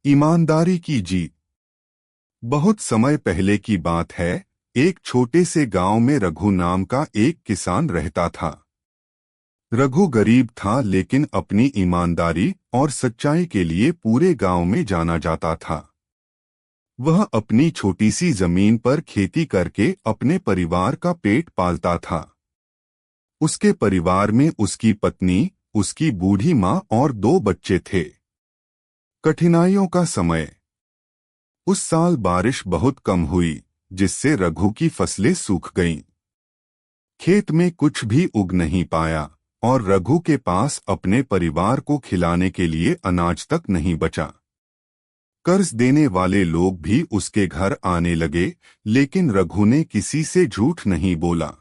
ईमानदारी की जीत। बहुत समय पहले की बात है। एक छोटे से गांव में रघु नाम का एक किसान रहता था। रघु गरीब था, लेकिन अपनी ईमानदारी और सच्चाई के लिए पूरे गांव में जाना जाता था। वह अपनी छोटी सी जमीन पर खेती करके अपने परिवार का पेट पालता था। उसके परिवार में उसकी पत्नी, उसकी बूढ़ी माँ और 2 बच्चे थे। कठिनाइयों का समय। उस साल बारिश बहुत कम हुई, जिससे रघु की फसलें सूख गईं। खेत में कुछ भी उग नहीं पाया और रघु के पास अपने परिवार को खिलाने के लिए अनाज तक नहीं बचा। कर्ज देने वाले लोग भी उसके घर आने लगे, लेकिन रघु ने किसी से झूठ नहीं बोला।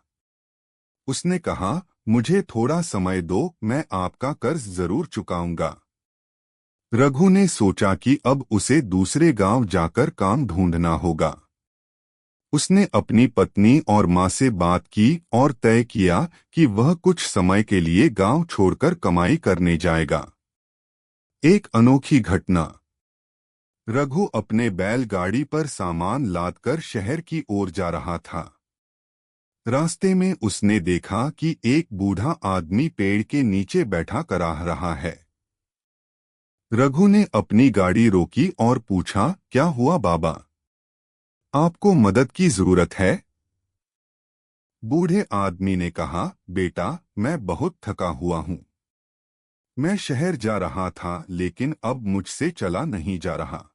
उसने कहा, मुझे थोड़ा समय दो, मैं आपका कर्ज जरूर चुकाऊंगा। रघु ने सोचा कि अब उसे दूसरे गांव जाकर काम ढूंढना होगा। उसने अपनी पत्नी और मां से बात की और तय किया कि वह कुछ समय के लिए गांव छोड़कर कमाई करने जाएगा। एक अनोखी घटना। रघु अपने बैलगाड़ी पर सामान लादकर शहर की ओर जा रहा था। रास्ते में उसने देखा कि एक बूढ़ा आदमी पेड़ के नीचे बैठा कराह रहा है। रघु ने अपनी गाड़ी रोकी और पूछा, क्या हुआ बाबा? आपको मदद की जरूरत है? बूढ़े आदमी ने कहा, बेटा, मैं बहुत थका हुआ हूँ। मैं शहर जा रहा था, लेकिन अब मुझसे चला नहीं जा रहा।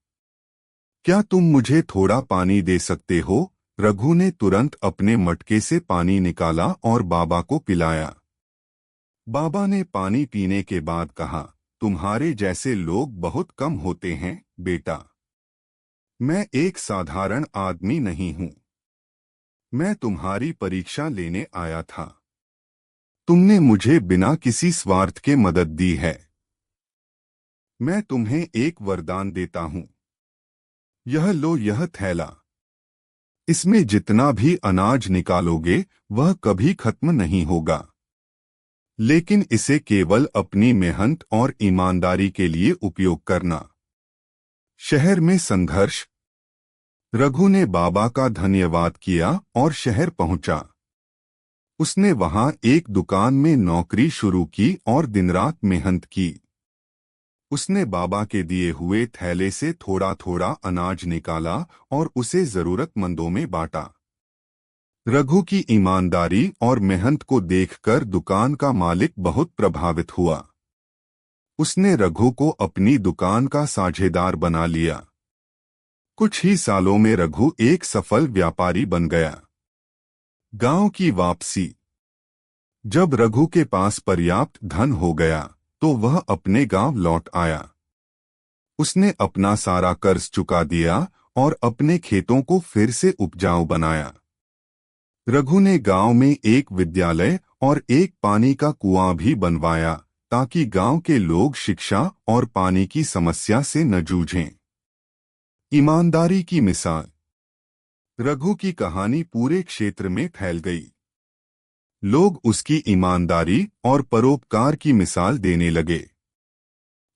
क्या तुम मुझे थोड़ा पानी दे सकते हो? रघु ने तुरंत अपने मटके से पानी निकाला और बाबा को पिलाया। बाबा ने पानी पीने के बाद कहा, तुम्हारे जैसे लोग बहुत कम होते हैं, बेटा। मैं एक साधारण आदमी नहीं हूँ। मैं तुम्हारी परीक्षा लेने आया था। तुमने मुझे बिना किसी स्वार्थ के मदद दी है। मैं तुम्हें एक वरदान देता हूँ। यह लो, यह थैला। इसमें जितना भी अनाज निकालोगे, वह कभी खत्म नहीं होगा। लेकिन इसे केवल अपनी मेहनत और ईमानदारी के लिए उपयोग करना। शहर में संघर्ष। रघु ने बाबा का धन्यवाद किया और शहर पहुंचा। उसने वहां एक दुकान में नौकरी शुरू की और दिन-रात मेहनत की। उसने बाबा के दिए हुए थैले से थोड़ा थोड़ा अनाज निकाला और उसे जरूरतमंदों में बांटा। रघु की ईमानदारी और मेहनत को देखकर दुकान का मालिक बहुत प्रभावित हुआ। उसने रघु को अपनी दुकान का साझेदार बना लिया। कुछ ही सालों में रघु एक सफल व्यापारी बन गया। गांव की वापसी। जब रघु के पास पर्याप्त धन हो गया, तो वह अपने गांव लौट आया। उसने अपना सारा कर्ज चुका दिया और अपने खेतों को फिर से उपजाऊ बनाया। रघु ने गांव में एक विद्यालय और एक पानी का कुआं भी बनवाया, ताकि गांव के लोग शिक्षा और पानी की समस्या से न जूझें। ईमानदारी की मिसाल। रघु की कहानी पूरे क्षेत्र में फैल गई। लोग उसकी ईमानदारी और परोपकार की मिसाल देने लगे।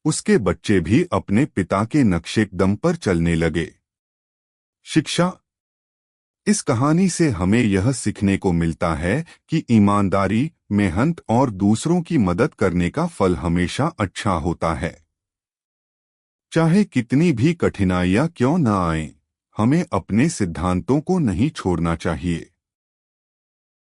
उसके बच्चे भी अपने पिता के नक्शे-कदम पर चलने लगे। शिक्षा। इस कहानी से हमें यह सीखने को मिलता है कि ईमानदारी, मेहनत और दूसरों की मदद करने का फल हमेशा अच्छा होता है। चाहे कितनी भी कठिनाइयां क्यों न आएं, हमें अपने सिद्धांतों को नहीं छोड़ना चाहिए।